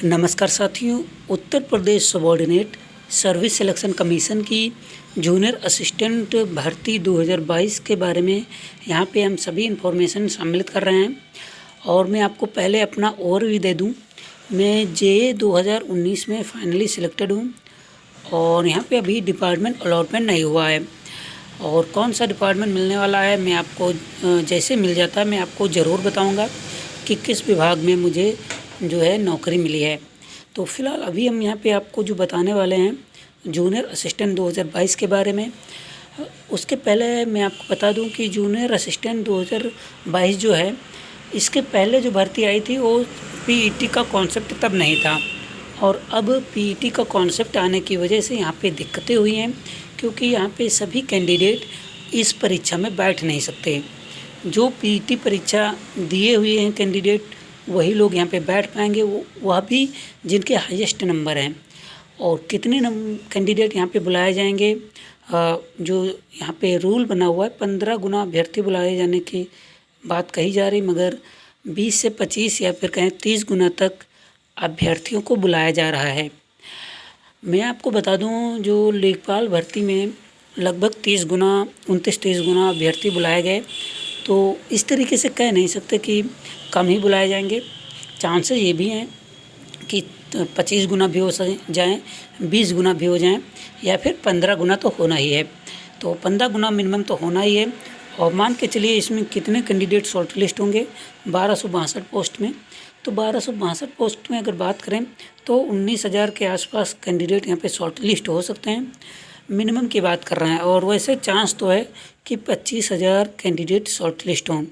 नमस्कार साथियों। Uttar Pradesh subordinate service selection commission की जूनियर असिस्टेंट भर्ती 2022 के बारे में यहाँ पे हम सभी इन्फॉर्मेशन सम्मिलित कर रहे हैं। और मैं आपको पहले अपना ओवरव्यू दे दूँ। मैं जे 2019 में फाइनली सिलेक्टेड हूँ और यहाँ पे अभी डिपार्टमेंट अलॉटमेंट नहीं हुआ है और कौन सा डिपार्टमेंट मिलने वाला है मैं आपको जैसे मिल जाता है मैं आपको ज़रूर बताऊँगा कि किस विभाग में मुझे जो है नौकरी मिली है। तो फ़िलहाल अभी हम यहाँ पे आपको जो बताने वाले हैं जूनियर असिस्टेंट 2022 के बारे में। उसके पहले मैं आपको बता दूं कि जूनियर असिस्टेंट 2022 जो है इसके पहले जो भर्ती आई थी वो पीईटी का कॉन्सेप्ट तब नहीं था और अब पीईटी का कॉन्सेप्ट आने की वजह से यहाँ पे दिक्कतें हुई हैं, क्योंकि यहाँ पे सभी कैंडिडेट इस परीक्षा में बैठ नहीं सकते। जो पीईटी परीक्षा दिए हुए हैं कैंडिडेट वही लोग यहाँ पे बैठ पाएंगे, वह भी जिनके हाईएस्ट नंबर हैं। और कितने कैंडिडेट यहाँ पे बुलाए जाएंगे, जो यहाँ पे रूल बना हुआ है 15 गुना अभ्यर्थी बुलाए जाने की बात कही जा रही, मगर 20 से 25 या फिर कहें 30 गुना तक अभ्यर्थियों को बुलाया जा रहा है। मैं आपको बता दूं जो लेखपाल भर्ती में लगभग 30 गुना 29-30 गुना अभ्यर्थी बुलाए गए, तो इस तरीके से कह नहीं सकते कि कम ही बुलाए जाएंगे। चांसेस ये भी हैं कि 25 गुना भी हो जाएँ, 20 गुना भी हो जाएँ या फिर 15 गुना तो होना ही है। तो 15 गुना मिनिमम तो होना ही है। और मान के चलिए इसमें कितने कैंडिडेट शॉर्ट लिस्ट होंगे 1262 पोस्ट में। तो 1262 पोस्ट में अगर बात करें तो 19,000 के आसपास कैंडिडेट यहाँ पे शॉर्ट लिस्ट हो सकते हैं, मिनिमम की बात कर रहे हैं। और वैसे चांस तो है कि 25,000 कैंडिडेट शॉर्ट लिस्ट हों।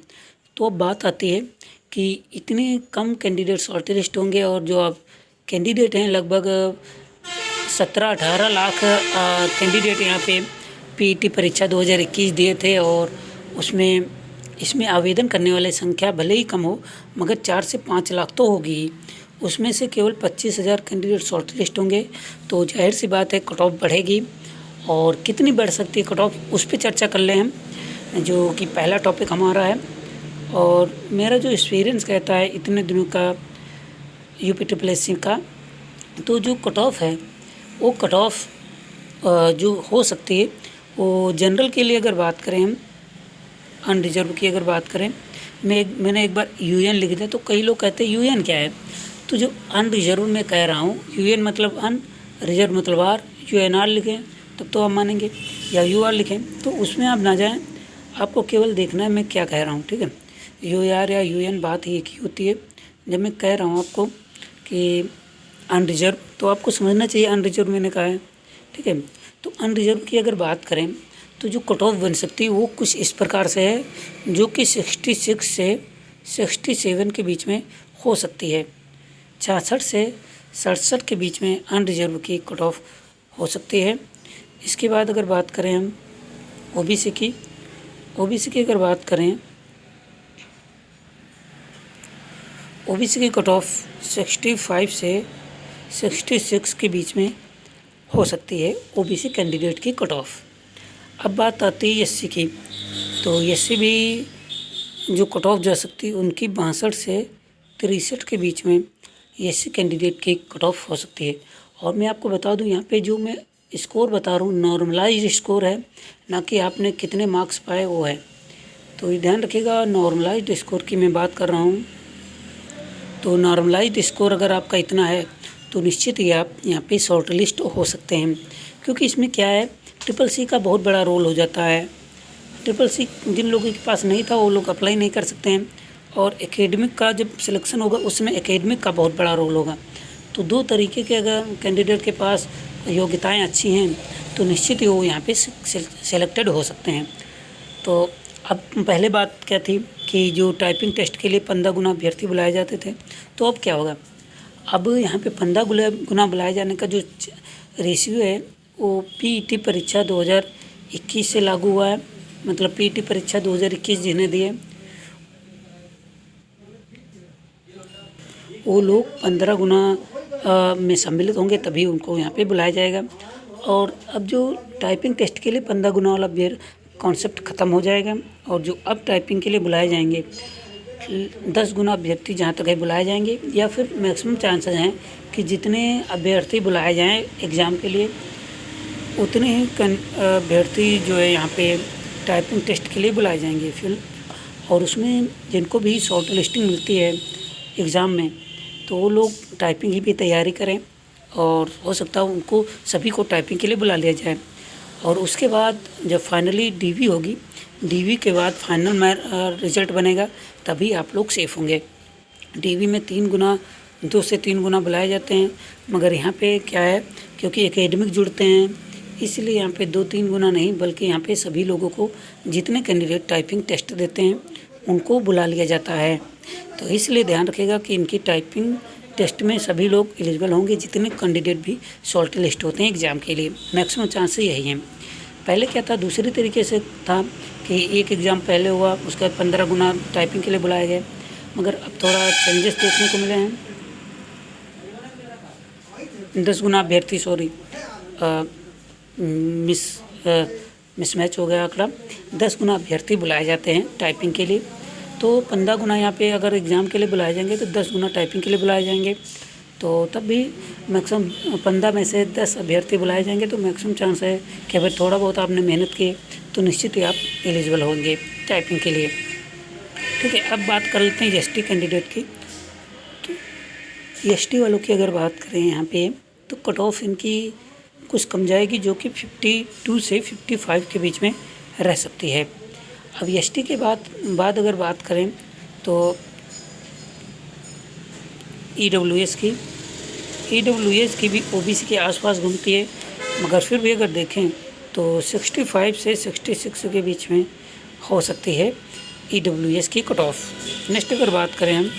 तो अब बात आती है कि इतने कम कैंडिडेट शॉर्ट लिस्ट होंगे और जो अब कैंडिडेट हैं लगभग 17-18 लाख कैंडिडेट यहाँ पे पीईटी परीक्षा 2021 दिए थे और इसमें आवेदन करने वाले संख्या भले ही कम हो मगर 4 से 5 लाख तो होगी। उसमें से केवल 25,000 कैंडिडेट शॉर्ट लिस्ट होंगे, तो जाहिर सी बात है कट ऑफ बढ़ेगी। और कितनी बढ़ सकती है कट ऑफ, उस पर चर्चा कर लें हम, जो कि पहला टॉपिक हमारा है। और मेरा जो एक्सपीरियंस कहता है इतने दिनों का यूपीटीसीएल का, तो जो कट ऑफ है वो कट ऑफ जो हो सकती है वो जनरल के लिए अगर बात करें हम, अनरिजर्व की अगर बात करें, मैंने एक बार यूएन लिख दिया तो कई लोग कहते हैं यूएन क्या है। तो जो अनरिजर्व में कह रहा हूँ, यूएन मतलब अन, रिजर्व मतलब आर, यूएनआर लिखें तब तो आप मानेंगे, या यूआर लिखें तो उसमें आप ना जाएं। आपको केवल देखना है मैं क्या कह रहा हूँ, ठीक है। यूआर या यूएन बात ही एक ही होती है। जब मैं कह रहा हूँ आपको कि अनरिजर्व, तो आपको समझना चाहिए अनरिजर्व मैंने कहा है, ठीक है। तो अनरिजर्व की अगर बात करें तो जो कट ऑफ बन सकती है वो कुछ इस प्रकार से है, जो कि 66 से 67 के बीच में हो सकती है। 66 से 67 के बीच में अनरिजर्व की कट ऑफ हो सकती है। इसके बाद अगर बात करें हम ओबीसी की अगर बात करें, ओबीसी की कट ऑफ 65 से 66 के बीच में हो सकती है ओबीसी कैंडिडेट की कट ऑफ। अब बात आती है एससी की, तो एससी भी जो कट ऑफ जा सकती है उनकी 62 से 63 के बीच में एससी कैंडिडेट की कट ऑफ हो सकती है। और मैं आपको बता दूं यहाँ पे जो मैं स्कोर बता रहा हूँ नॉर्मलाइज्ड स्कोर है, ना कि आपने कितने मार्क्स पाए वो है। तो ध्यान रखिएगा, नॉर्मलाइज्ड स्कोर की मैं बात कर रहा हूँ। तो नॉर्मलाइज्ड स्कोर अगर आपका इतना है तो निश्चित ही आप यहाँ पे शॉर्ट लिस्ट हो सकते हैं, क्योंकि इसमें क्या है ट्रिपल सी का बहुत बड़ा रोल हो जाता है। ट्रिपल सी जिन लोगों के पास नहीं था वो लोग अप्लाई नहीं कर सकते हैं, और एकेडमिक का जब सिलेक्शन होगा उसमें एकेडमिक का बहुत बड़ा रोल होगा। तो दो तरीके के अगर कैंडिडेट के पास योग्यताएं अच्छी हैं तो निश्चित ही वो यहाँ पे सिलेक्टेड हो सकते हैं। तो अब पहले बात क्या थी कि जो टाइपिंग टेस्ट के लिए 15 गुना अभ्यर्थी बुलाए जाते थे, तो अब क्या होगा, अब यहाँ पे 15 गुना बुलाए जाने का जो रेशियो है वो पीईटी परीक्षा 2021 से लागू हुआ है। मतलब पीईटी परीक्षा 2021 जिन्हें दिए वो लोग 15 गुना में सम्मिलित होंगे, तभी उनको यहाँ पे बुलाया जाएगा। और अब जो टाइपिंग टेस्ट के लिए 15 गुना वाला कॉन्सेप्ट ख़त्म हो जाएगा, और जो अब टाइपिंग के लिए बुलाए जाएंगे 10 गुना अभ्यर्थी जहाँ तक है बुलाए जाएंगे, या फिर मैक्सिमम चांसेस हैं कि जितने अभ्यर्थी बुलाए जाएं एग्ज़ाम के लिए उतने ही अभ्यर्थी जो है यहाँ पे टाइपिंग टेस्ट के लिए बुलाए जाएंगे फिर। और उसमें जिनको भी शॉर्ट लिस्टिंग मिलती है एग्ज़ाम में, तो वो लोग टाइपिंग की भी तैयारी करें और हो सकता है उनको सभी को टाइपिंग के लिए बुला लिया जाए। और उसके बाद जब फाइनली डीवी होगी, डीवी के बाद फाइनल रिज़ल्ट बनेगा, तभी आप लोग सेफ़ होंगे। डीवी में 3 गुना 2 से 3 गुना बुलाए जाते हैं, मगर यहाँ पे क्या है, क्योंकि एकेडमिक जुड़ते हैं इसलिए यहाँ पे 2-3 गुना नहीं, बल्कि यहाँ पे सभी लोगों को जितने कैंडिडेट टाइपिंग टेस्ट देते हैं उनको बुला लिया जाता है। तो इसलिए ध्यान रखिएगा कि इनकी टाइपिंग टेस्ट में सभी लोग एलिजिबल होंगे, जितने कैंडिडेट भी शॉर्ट लिस्ट होते हैं एग्ज़ाम के लिए। मैक्सिमम चांसेस यही हैं। पहले क्या था, दूसरी तरीके से था कि एक एग्ज़ाम पहले हुआ, उसके बाद 15 गुना टाइपिंग के लिए बुलाए गए, मगर अब थोड़ा चेंजेस देखने को मिले हैं। 10 गुना अभ्यर्थी मिसमैच हो गया आंकड़ा। 10 गुना अभ्यर्थी बुलाए जाते हैं टाइपिंग के लिए, तो 15 गुना यहाँ पे अगर एग्ज़ाम के लिए बुलाए जाएंगे तो 10 गुना टाइपिंग के लिए बुलाए जाएंगे। तो तब भी मैक्सिमम 15 में से 10 अभ्यर्थी बुलाए जाएंगे, तो मैक्सिमम चांस है कि अगर थोड़ा बहुत आपने मेहनत की तो निश्चित ही आप एलिजिबल होंगे टाइपिंग के लिए। ठीक है, अब बात कर लेते हैं एसटी कैंडिडेट की। तो एसटी वालों की अगर बात करें यहाँ पे, तो कट ऑफ इनकी कुछ कम जाएगी, जो कि 52 से 55 के बीच में रह सकती है। अब एसटी के बाद अगर बात करें तो ईडब्ल्यूएस की भी ओबीसी के आसपास घूमती है, मगर फिर भी अगर देखें तो 65 से 66 के बीच में हो सकती है ईडब्ल्यूएस की कट ऑफ। नेक्स्ट अगर बात करें हम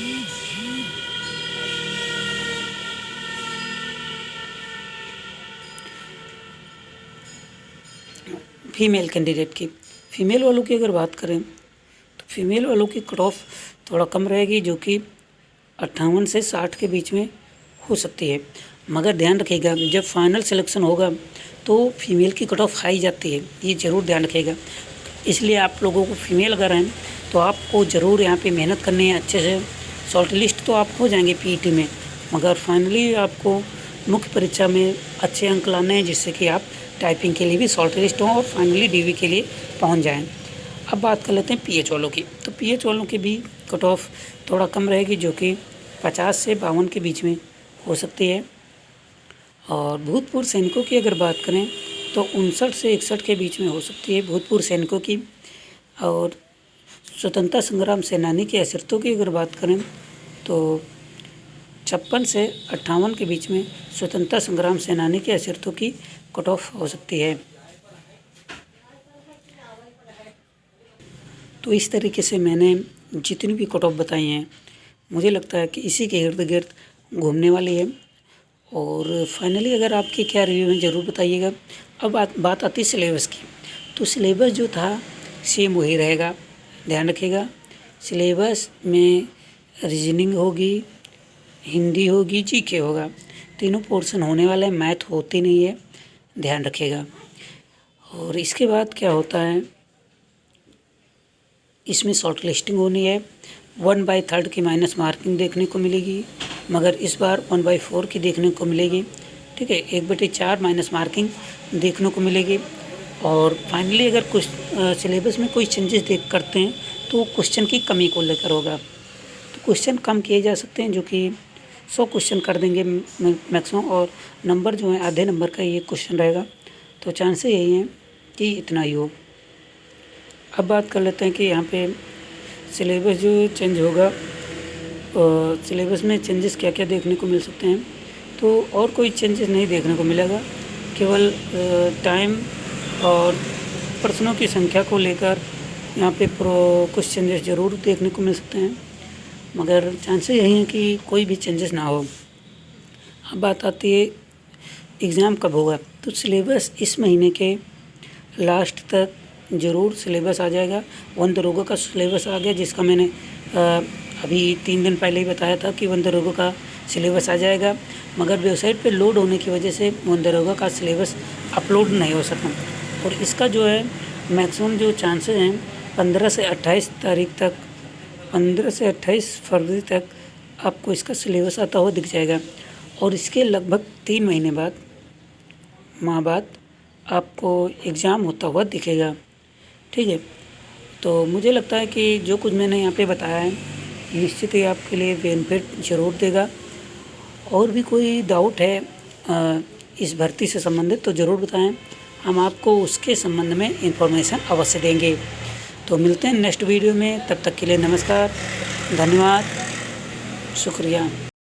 फीमेल कैंडिडेट की, फीमेल वालों की अगर बात करें तो फीमेल वालों की कट ऑफ थोड़ा कम रहेगी, जो कि 58 से 60 के बीच में हो सकती है। मगर ध्यान रखिएगा, जब फाइनल सिलेक्शन होगा तो फीमेल की कट ऑफ हाई जाती है, ये ज़रूर ध्यान रखिएगा। इसलिए आप लोगों को फीमेल अगर हैं तो आपको ज़रूर यहाँ पे मेहनत करनी है अच्छे से। शॉर्ट लिस्ट तो आप हो जाएंगे पीईटी में, मगर फाइनली आपको मुख्य परीक्षा में अच्छे अंक लाने हैं, जिससे कि आप टाइपिंग के लिए भी शॉर्ट लिस्ट हों और फाइनली डीवी के लिए पहुंच जाएं। अब बात कर लेते हैं पीएच वालों की। तो पीएच वालों की भी कट ऑफ थोड़ा कम रहेगी, जो कि 50 से 52 के बीच में हो सकती है। और भूतपूर्व सैनिकों की अगर बात करें तो 59 से 61 के बीच में हो सकती है भूतपूर्व सैनिकों की। और स्वतंत्रता संग्राम सेनानी के असरतों की अगर बात करें तो 56 से 58 के बीच में स्वतंत्रता संग्राम सेनानी के असरतों की कट ऑफ हो सकती है। तो इस तरीके से मैंने जितनी भी कट ऑफ बताई हैं, मुझे लगता है कि इसी के इर्द गिर्द घूमने वाली है। और फाइनली अगर आपके क्या रिव्यू हैं ज़रूर बताइएगा। अब बात आती है सिलेबस की। तो सिलेबस जो था सेम वही रहेगा, ध्यान रखिएगा। सिलेबस में रीजनिंग होगी, हिंदी होगी, जीके होगा, तीनों पोर्शन होने वाला है, मैथ होती नहीं है, ध्यान रखिएगा। और इसके बाद क्या होता है, इसमें शॉर्ट लिस्टिंग होनी है। 1/3 की माइनस मार्किंग देखने को मिलेगी, मगर इस बार 1/4 की देखने को मिलेगी। ठीक है, 1/4 माइनस मार्किंग देखने को मिलेगी। और फाइनली अगर कुछ सिलेबस में कोई चेंजेस करते हैं तो क्वेश्चन की कमी को लेकर होगा। तो क्वेश्चन कम किए जा सकते हैं, जो कि 100 क्वेश्चन कर देंगे मैक्सिमम, और नंबर जो है आधे नंबर का ये क्वेश्चन रहेगा। तो चांसेस यही हैं कि इतना ही हो। अब बात कर लेते हैं कि यहाँ पे सिलेबस जो चेंज होगा, सिलेबस में चेंजेस क्या क्या देखने को मिल सकते हैं। तो और कोई चेंजेस नहीं देखने को मिलेगा, केवल टाइम और प्रश्नों की संख्या को लेकर यहाँ पे कुछ चेंजेस ज़रूर देखने को मिल सकते हैं, मगर चांसेस यही हैं कि कोई भी चेंजेस ना हो। अब बात आती है एग्ज़ाम कब होगा। तो सिलेबस इस महीने के लास्ट तक ज़रूर सिलेबस आ जाएगा। वन दरोगा का सिलेबस आ गया, जिसका मैंने अभी 3 दिन पहले ही बताया था कि वन दरोगा का सिलेबस आ जाएगा, मगर वेबसाइट पे लोड होने की वजह से वन दरोगा का सिलेबस अपलोड नहीं हो सका। और इसका जो है मैक्सिमम जो चांसेस हैं 15 से 28 तारीख तक 15 से 28 फरवरी तक आपको इसका सिलेबस आता हुआ दिख जाएगा और इसके लगभग 3 महीने बाद बाद आपको एग्ज़ाम होता हुआ दिखेगा। ठीक है, तो मुझे लगता है कि जो कुछ मैंने यहाँ पे बताया है निश्चित ही आपके लिए बेनिफिट ज़रूर देगा। और भी कोई डाउट है इस भर्ती से संबंधित तो ज़रूर बताएं, हम आपको उसके संबंध में इन्फॉर्मेशन अवश्य देंगे। तो मिलते हैं नेक्स्ट वीडियो में, तब तक के लिए नमस्कार, धन्यवाद, शुक्रिया।